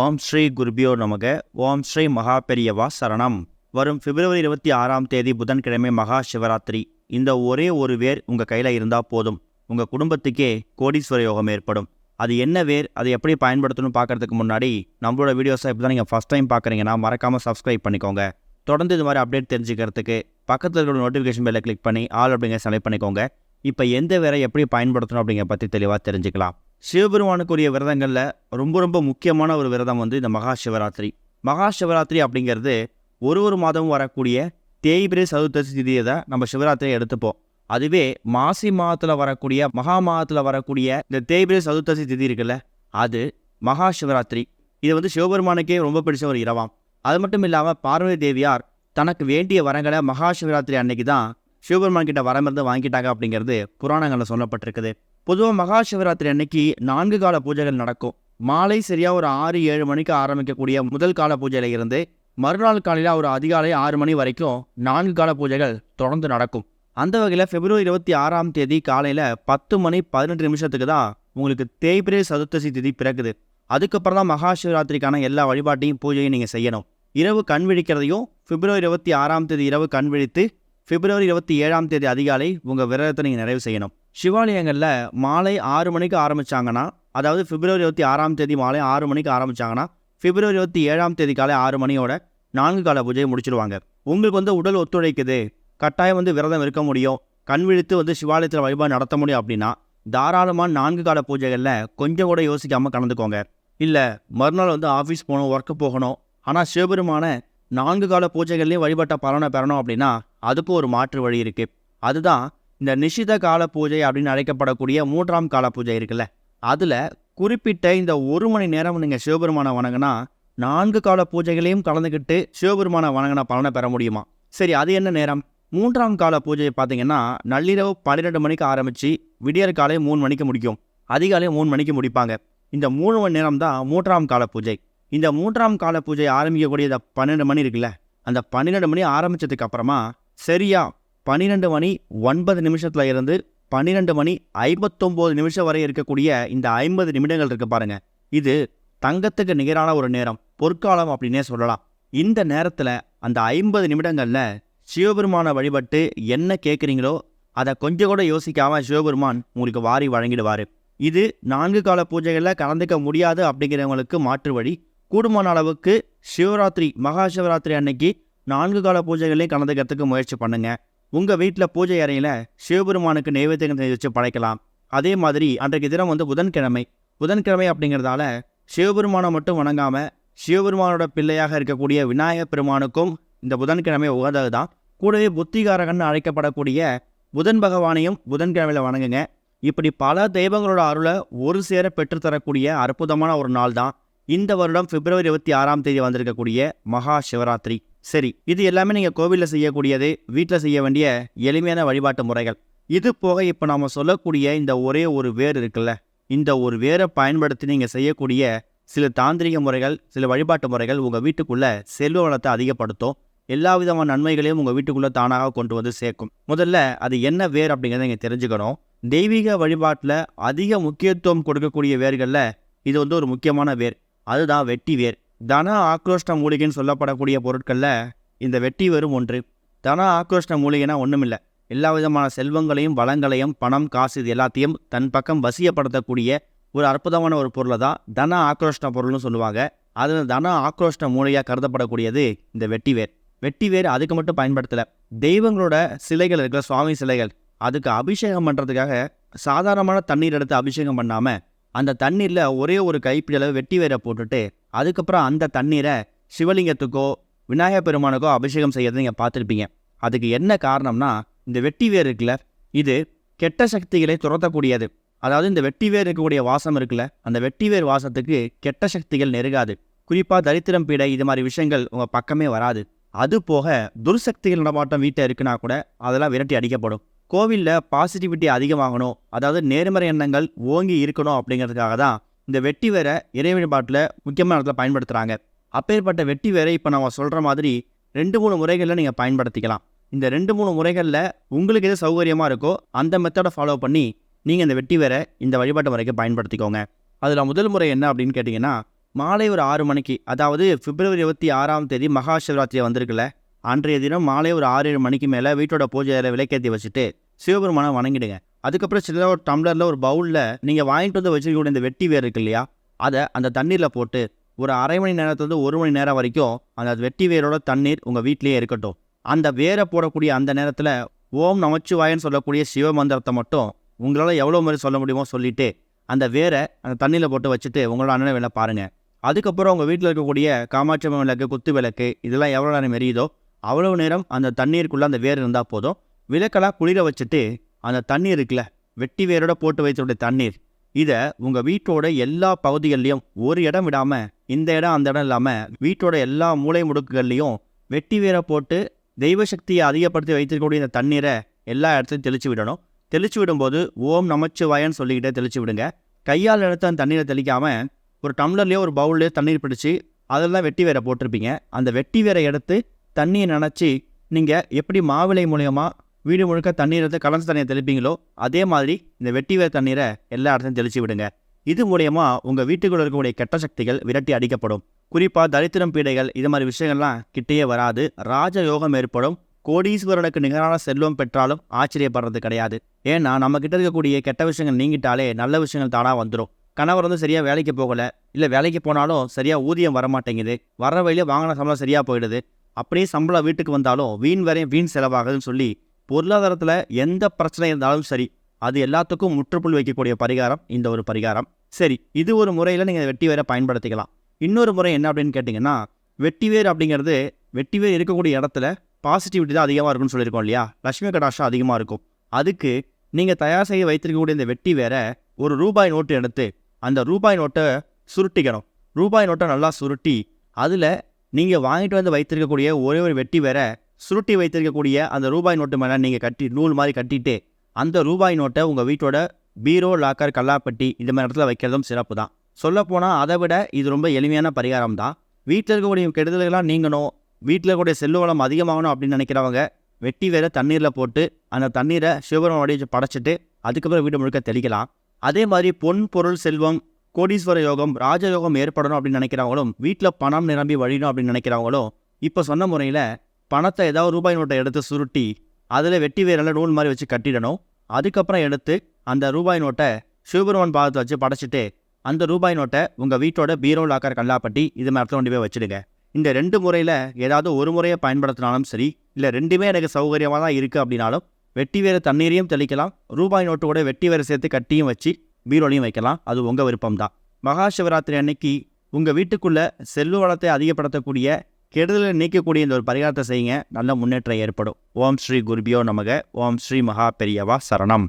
ஓம் ஸ்ரீ குருபியோ நமக. ஓம் ஸ்ரீ மகா பெரியவா சரணம். வரும் பிப்ரவரி 26ஆம் தேதி புதன்கிழமை மகா சிவராத்திரி. இந்த ஒரே ஒரு வேர் உங்கள் கையில் இருந்தால் போதும், உங்கள் குடும்பத்துக்கே கோடீஸ்வர யோகம் ஏற்படும். அது என்ன வேர், அதை எப்படி பயன்படுத்தணும்னு பார்க்கறதுக்கு முன்னாடி நம்மளோட வீடியோஸை இப்போ தான் நீங்கள் ஃபஸ்ட் டைம் பார்க்குறீங்கன்னா மறக்காமல் சப்ஸ்கிரைப் பண்ணிக்கோங்க. தொடர்ந்து இது மாதிரி அப்டேட் தெரிஞ்சுக்கிறதுக்கு பக்கத்தில் இருக்கிற நோட்டிஃபிகேஷன் பெல்லை கிளிக் பண்ணி ஆல் அப்படிங்கிற செலக்ட் பண்ணிக்கோங்க. இப்போ எந்த வேரை எப்படி பயன்படுத்தணும் அப்படிங்கிற பற்றி தெளிவாக தெரிஞ்சுக்கலாம். சிவபெருமானுக்குரிய விரதங்களில் ரொம்ப முக்கியமான ஒரு விரதம் இந்த மகா சிவராத்திரி. மகா சிவராத்திரி அப்படிங்கிறது ஒரு மாதமும் வரக்கூடிய தேய்பிரை சதுர்த்தசி திதியை தான் நம்ம சிவராத்திரியை எடுத்துப்போம். அதுவே மாசி மாதத்தில் வரக்கூடிய மகா மாதத்தில் வரக்கூடிய இந்த தேய்பிரை சதுர்த்தசி திதி இருக்குல்ல, அது மகா சிவராத்திரி. இது சிவபெருமானுக்கே ரொம்ப பிடிச்ச ஒரு இரவாம். அது மட்டும் இல்லாமல் பார்வதி தேவியார் தனக்கு வேண்டிய வரங்களை மகா சிவராத்திரி அன்னைக்கு தான் சிவபெருமான் கிட்ட வரமிருந்து வாங்கிட்டாங்க அப்படிங்கிறது புராணங்களில் சொல்லப்பட்டிருக்குது. பொதுவாக மகா சிவராத்திரி அன்னைக்கு 4 கால பூஜைகள் நடக்கும். மாலை சரியாக ஒரு 6-7 மணிக்கு ஆரம்பிக்கக்கூடிய முதல் கால பூஜையில இருந்து மறுநாள் காலையில் ஒரு அதிகாலை 6 மணி வரைக்கும் 4 கால பூஜைகள் தொடர்ந்து நடக்கும். அந்த வகையில் பிப்ரவரி 26ஆம் தேதி காலையில் 10 மணி 18 நிமிஷத்துக்கு தான் உங்களுக்கு தேய்பிரை சதுர்த்தசி திதி பிறகுது. அதுக்கப்புறம் தான் மகா சிவராத்திரிக்கான எல்லா வழிபாட்டையும் பூஜையும் நீங்கள் செய்யணும். இரவு கண் விழிக்கிறதையும் பிப்ரவரி 26ஆம் தேதி இரவு கண் விழித்து பிப்ரவரி 27ஆம் தேதி அதிகாலை உங்கள் விரதத்தை நீங்கள் நிறைவு செய்யணும். சிவாலயங்களில் மாலை 6 மணிக்கு ஆரம்பித்தாங்கன்னா, அதாவது பிப்ரவரி 26ஆம் தேதி மாலை 6 மணிக்கு ஆரம்பித்தாங்கன்னா பிப்ரவரி 27ஆம் தேதி காலை 6 மணியோட 4 கால பூஜையை முடிச்சிடுவாங்க. உங்களுக்கு உடல் ஒத்துழைக்குது, கட்டாயம் விரதம் இருக்க முடியும், கண் விழித்து சிவாலயத்தில் வழிபாடு நடத்த முடியும் அப்படின்னா தாராளமாக 4 கால பூஜைகளில் கொஞ்சம் கூட யோசிக்காமல் கலந்துக்கோங்க. இல்லை மறுநாள் ஆஃபீஸ் போகணும், ஒர்க்கு போகணும், ஆனால் சிவபெருமான 4 கால பூஜைகள்லேயும் வழிபட்ட பலனை பெறணும் அப்படின்னா அதுக்கு ஒரு மாற்று வழி இருக்குது. அதுதான் இந்த நிஷித கால பூஜை அப்படின்னு அழைக்கப்படக்கூடிய 3ஆம் கால பூஜை இருக்குல்ல, அதில் குறிப்பிட்ட இந்த 1 மணி நேரம் நீங்கள் சிவபெருமானை வணங்கினா 4 கால பூஜைகளையும் கலந்துக்கிட்டு சிவபெருமானை வணங்கின பலனை பெற முடியுமா? சரி, அது என்ன நேரம்? 3ஆம் கால பூஜையை பார்த்தீங்கன்னா நள்ளிரவு 12 மணிக்கு ஆரம்பித்து விடியற் காலை 3 மணிக்கு முடிக்கும். அதிகாலை 3 மணிக்கு முடிப்பாங்க. இந்த 3 மணி நேரம் தான் 3ஆம் கால பூஜை. இந்த 3ஆம் கால பூஜை ஆரம்பிக்கக்கூடிய 12 மணி இருக்குல்ல, அந்த 12 மணி ஆரம்பித்ததுக்கு அப்புறமா சரியா 12 மணி 9 நிமிஷத்துல இருந்து 12 மணி 59 நிமிஷம் வரை இருக்கக்கூடிய இந்த 50 நிமிடங்கள் இருக்கு பாருங்க, இது தங்கத்துக்கு நிகரான ஒரு நேரம், பொற்காலம் அப்படின்னே சொல்லலாம். இந்த நேரத்தில் அந்த 50 நிமிடங்களில் சிவபெருமானை வழிபட்டு என்ன கேட்குறீங்களோ அதை கொஞ்சம் கூட யோசிக்காமல் சிவபெருமான் உங்களுக்கு வாரி வழங்கிடுவார். இது 4 கால பூஜைகளில் கலந்துக்க முடியாது அப்படிங்கிறவங்களுக்கு மாற்று வழி. கூடுமான அளவுக்கு சிவராத்திரி மகா சிவராத்திரி அன்னைக்கு 4 கால பூஜைகளையும் கலந்துக்கிறதுக்கு முயற்சி பண்ணுங்க. உங்கள் வீட்டில் பூஜை அறையில் சிவபெருமானுக்கு நைவேத்தியம் வச்சு படைக்கலாம். அதே மாதிரி அன்றைக்கு தினம் புதன்கிழமை அப்படிங்கிறதால சிவபெருமானை மட்டும் வணங்காமல் சிவபெருமானோட பிள்ளையாக இருக்கக்கூடிய விநாயகர் பெருமானுக்கும் இந்த புதன்கிழமை உகந்தது தான். கூடவே புத்திகாரகன் அழைக்கப்படக்கூடிய புதன் பகவானையும் புதன்கிழமையில் வணங்குங்க. இப்படி பல தெய்வங்களோட அருளை ஒரு சேர பெற்றுத்தரக்கூடிய அற்புதமான ஒரு நாள் தான் இந்த வருடம் பிப்ரவரி 26ஆம் தேதி வந்திருக்கக்கூடிய மகா சிவராத்திரி. சரி, இது எல்லாமே நீங்கள் கோவிலில் செய்யக்கூடியது, வீட்டில் செய்ய வேண்டிய எளிமையான வழிபாட்டு முறைகள். இது போக இப்போ நாம் சொல்லக்கூடிய இந்த ஒரே ஒரு வேர் இருக்குல்ல, இந்த ஒரு வேரை பயன்படுத்தி நீங்கள் செய்யக்கூடிய சில தாந்திரிக முறைகள், சில வழிபாட்டு முறைகள் உங்கள் வீட்டுக்குள்ளே செல்வ வளத்தை அதிகப்படுத்தும். எல்லா விதமான நன்மைகளையும் உங்கள் வீட்டுக்குள்ளே தானாக கொண்டு வந்து சேர்க்கும். முதல்ல அது என்ன வேர் அப்படிங்கிறத நீங்கள் தெரிஞ்சுக்கணும். தெய்வீக வழிபாட்டில் அதிக முக்கியத்துவம் கொடுக்கக்கூடிய வேர்களில் இது ஒரு முக்கியமான வேர். அதுதான் வெட்டி வேர். தன ஆக்ரோஷ்ட மூலிகைன்னு சொல்லப்படக்கூடிய பொருட்களில் இந்த வெட்டி வேரும் ஒன்று. தன ஆக்ரோஷ்ட மூலிகைனா ஒன்றுமில்லை, எல்லா விதமான செல்வங்களையும் வளங்களையும் பணம் காசு இது எல்லாத்தையும் தன் பக்கம் வசியப்படுத்தக்கூடிய ஒரு அற்புதமான ஒரு பொருளை தான் தன ஆக்ரோஷ்ட பொருள்னு சொல்லுவாங்க. அது தன ஆக்ரோஷ்ட மூலிகையாக கருதப்படக்கூடியது இந்த வெட்டி வேர். வெட்டி வேர் அதுக்கு மட்டும் பயன்படுத்தலை, தெய்வங்களோட சிலைகள் இருக்கிற சுவாமி சிலைகள், அதுக்கு அபிஷேகம் பண்ணுறதுக்காக சாதாரணமான தண்ணீர் எடுத்து அபிஷேகம் பண்ணாமல் அந்த தண்ணீரில் ஒரே ஒரு கைப்பிடி அளவு வெட்டி வேரை போட்டுட்டு அதுக்கப்புறம் அந்த தண்ணீரை சிவலிங்கத்துக்கோ விநாயகர் பெருமானுக்கோ அபிஷேகம் செய்யறதை நீங்கள் பார்த்துருப்பீங்க. அதுக்கு என்ன காரணம்னா, இந்த வெட்டி வேர் இருக்குல்ல, இது கெட்ட சக்திகளை துரத்தக்கூடியது. அதாவது இந்த வெட்டி வேர் இருக்கக்கூடிய வாசம் இருக்குல்ல, அந்த வெட்டி வேர் வாசத்துக்கு கெட்ட சக்திகள் நெருங்காது. குறிப்பாக தரித்திரம் பீடை இது மாதிரி விஷயங்கள் உங்கள் பக்கமே வராது. அது போக துர்சக்திகள் நடமாட்டம் வீட்டை இருக்குன்னா கூட அதெல்லாம் விரட்டி அடிக்கப்படும். கோவிலில் பாசிட்டிவிட்டி அதிகமாகணும், அதாவது நேர்மறை எண்ணங்கள் ஓங்கி இருக்கணும் அப்படிங்கிறதுக்காக தான் இந்த வெட்டி வேரை இறை வழிபாட்டில் முக்கியமான இடத்துல பயன்படுத்துகிறாங்க. அப்பேற்பட்ட வெட்டி வேரை இப்போ நம்ம சொல்கிற மாதிரி 2-3 முறைகளில் நீங்கள் பயன்படுத்திக்கலாம். இந்த 2-3 முறைகளில் உங்களுக்கு எது சௌகரியமாக இருக்கோ அந்த மெத்தடை ஃபாலோ பண்ணி நீங்கள் இந்த வெட்டி வேரை இந்த வழிபாட்டு முறைக்கு பயன்படுத்திக்கோங்க. அதில் முதல் முறை என்ன அப்படின்னு கேட்டிங்கன்னா, மாலை ஒரு 6 மணிக்கு, அதாவது பிப்ரவரி 26ஆம் தேதி மகா சிவராத்திரி வந்திருக்குல்ல, அன்றைய தினம் மாலை ஒரு 6-7 மணிக்கு மேலே வீட்டோட பூஜை அறையில் விளக்கேற்றி வச்சுட்டு சிவபெருமானை வணங்கிடுங்க. அதுக்கப்புறம் சின்ன ஒரு டம்ளரில் ஒரு பவுலில் நீங்கள் வாங்கிட்டு வந்து வச்சுருக்கக்கூடிய இந்த வெட்டி வேர் இருக்கு இல்லையா, அதை அந்த தண்ணீரில் போட்டு ஒரு அரை மணி நேரத்துலேருந்து 1 மணி நேரம் வரைக்கும் அந்த வெட்டி வேரோட தண்ணீர் உங்கள் வீட்டிலேயே இருக்கட்டும். அந்த வேரை போடக்கூடிய அந்த நேரத்தில் ஓம் நமச்சிவாயன்னு சொல்லக்கூடிய சிவ மந்திரத்தை மட்டும் உங்களால் எவ்வளோ முறை சொல்ல முடியுமோ சொல்லிவிட்டு அந்த வேரை அந்த தண்ணியில் போட்டு வச்சுட்டு உங்களோட அண்ணனை வேலை பாருங்கள். அதுக்கப்புறம் உங்கள் வீட்டில் இருக்கக்கூடிய காமாட்சி அம்மன் விளக்கு, குத்து விளக்கு இதெல்லாம் எவ்வளோ நேரம் எரியுதோ அவ்வளோ நேரம் அந்த தண்ணீருக்குள்ளே அந்த வேர் இருந்தால் போதும். விளக்கெல்லாம் குளிர வச்சுட்டு அந்த தண்ணீர் இருக்குல்ல, வெட்டி வேரோட போட்டு வைத்துடைய தண்ணீர், இதை உங்கள் வீட்டோட எல்லா பகுதிகள்லையும் ஒரு இடம் விடாமல், இந்த இடம் அந்த இடம் இல்லாமல் வீட்டோட எல்லா மூலை முடுக்குகள்லையும் வெட்டி வேரை போட்டு தெய்வ சக்தியை அதிகப்படுத்தி வைத்திருக்கக்கூடிய இந்த தண்ணீரை எல்லா இடத்துலையும் தெளித்து விடணும். தெளித்து விடும்போது ஓம் நமச்சிவாயன்னு சொல்லிக்கிட்டே தெளித்து விடுங்க. கையால் எடுத்து அந்த தண்ணீரை தெளிக்காமல் ஒரு டம்ளர்லேயோ ஒரு பவுல்லையோ தண்ணீர் பிடிச்சி அதெல்லாம் வெட்டி வேரை போட்டிருப்பீங்க. அந்த வெட்டி வேரை எடுத்து தண்ணியை நினச்சி நீங்கள் எப்படி மாவிளை மூலியமாக வீடு முழுக்க தண்ணீர் எடுத்து கலந்து தண்ணியை தெளிப்பீங்களோ அதே மாதிரி இந்த வெட்டி வேர் தண்ணீரை எல்லா இடத்தையும் தெளித்து விடுங்க. இது மூலயமா உங்கள் வீட்டுக்குள்ள இருக்கக்கூடிய கெட்ட சக்திகள் விரட்டி அடிக்கப்படும். குறிப்பாக தரித்திரம், பீடைகள் இது மாதிரி விஷயங்கள்லாம் கிட்டேயே வராது. ராஜயோகம் ஏற்படும். கோடீஸ்வரனுக்கு நிகரான செல்வம் பெற்றாலும் ஆச்சரியப்படுறது கிடையாது. ஏன்னா நம்ம கிட்ட இருக்கக்கூடிய கெட்ட விஷயங்கள் நீங்கிட்டாலே நல்ல விஷயங்கள் தானாக வந்துடும். கணவர் சரியாக வேலைக்கு போகலை, இல்லை வேலைக்கு போனாலும் சரியாக ஊதியம் வரமாட்டேங்குது, வர வழியில் வாங்கின சம்பளம் சரியாக போயிடுது, அப்படியே சம்பளம் வீட்டுக்கு வந்தாலும் வீண் வரையும் வீண் செலவாகுதுன்னு சொல்லி பொருளாதாரத்தில் எந்த பிரச்சனை இருந்தாலும் சரி அது எல்லாத்துக்கும் முற்றுப்புள்ளி வைக்கக்கூடிய பரிகாரம் இந்த ஒரு பரிகாரம். சரி, இது ஒரு முறையில் நீங்கள் வெட்டி வேரை பயன்படுத்திக்கலாம். இன்னொரு முறை என்ன அப்படின்னு கேட்டிங்கன்னா, வெட்டி வேர் அப்படிங்கிறது வெட்டி வேர் இருக்கக்கூடிய இடத்துல பாசிட்டிவிட்டி தான் அதிகமாக இருக்குன்னு சொல்லியிருக்கோம் இல்லையா, லட்சுமி கடாட்சம் அதிகமாக இருக்கும். அதுக்கு நீங்கள் தயார் செய்ய வைத்திருக்கக்கூடிய இந்த வெட்டி வேரை ஒரு ரூபாய் நோட்டு எடுத்து அந்த ரூபாய் நோட்டை சுருட்டிக்கணும். ரூபாய் நோட்டை நல்லா சுருட்டி அதில் நீங்கள் வாங்கிட்டு வந்து வைத்திருக்கக்கூடிய ஒரே ஒரு வெட்டி வேரை சுருட்டி வைத்திருக்கக்கூடிய அந்த ரூபாய் நோட்டு மேலே நீங்கள் கட்டி நூல் மாதிரி கட்டிட்டு அந்த ரூபாய் நோட்டை உங்கள் வீட்டோட பீரோ, லாக்கர், கல்லாப்பட்டி இந்த மாதிரி இடத்துல வைக்கிறதும் சிறப்பு தான். சொல்லப்போனால் அதை விட இது ரொம்ப எளிமையான பரிகாரம் தான். வீட்டில் இருக்கக்கூடிய கெடுதல்கள்லாம் நீங்கணும், வீட்டில் இருக்கக்கூடிய செல்வ வளம் அதிகமாகணும் அப்படின்னு நினைக்கிறவங்க வெட்டி வேரை தண்ணீரில் போட்டு அந்த தண்ணீரை சிவபெருமானுடைய வச்சு படைச்சிட்டு அதுக்கப்புறம் வீடு முழுக்க தெளிக்கலாம். அதே மாதிரி பொன், பொருள், செல்வம், கோடீஸ்வர யோகம், ராஜயோகம் ஏற்படணும் அப்படின்னு நினைக்கிறவங்களும், வீட்டில் பணம் நிரம்பி வழியணும் அப்படின்னு நினைக்கிறவங்களும் இப்போ சொன்ன முறையில் பணத்தை ஏதாவது ரூபாய் நோட்டை எடுத்து சுருட்டி அதில் வெட்டி வேரில் நூல் மாதிரி வச்சு கட்டிடணும். அதுக்கப்புறம் எடுத்து அந்த ரூபாய் நோட்டை சிவபெருமான் பாதத்தை வச்சு படைச்சிட்டு அந்த ரூபாய் நோட்டை உங்கள் வீட்டோட பீரோ, லாக்கர், கல்லாப்பட்டி இது மாதிரி இடத்துல கொண்டு போய் வச்சுடுங்க. இந்த 2 முறையில் ஏதாவது ஒரு முறையை பயன்படுத்தினாலும் சரி, இல்லை ரெண்டுமே எனக்கு சௌகரியமாக தான் இருக்குது அப்படின்னாலும் வெட்டி வேறு தண்ணீரையும் தெளிக்கலாம், ரூபாய் நோட்டு கூட வெட்டி வேறு சேர்த்து கட்டியும் வச்சு பீரோலையும் வைக்கலாம். அது உங்கள் விருப்பம் தான். மகா சிவராத்திரி அன்னைக்கு உங்கள் வீட்டுக்குள்ளே செல்வ வளத்தை அதிகப்படுத்தக்கூடிய, கெடுதலை நீக்கக்கூடிய இந்த ஒரு பரிகாரத்தை செய்யுங்க. நல்ல முன்னேற்றம் ஏற்படும். ஓம் ஸ்ரீ குருபியோ நமக. ஓம் ஸ்ரீ மகா பெரியவா சரணம்.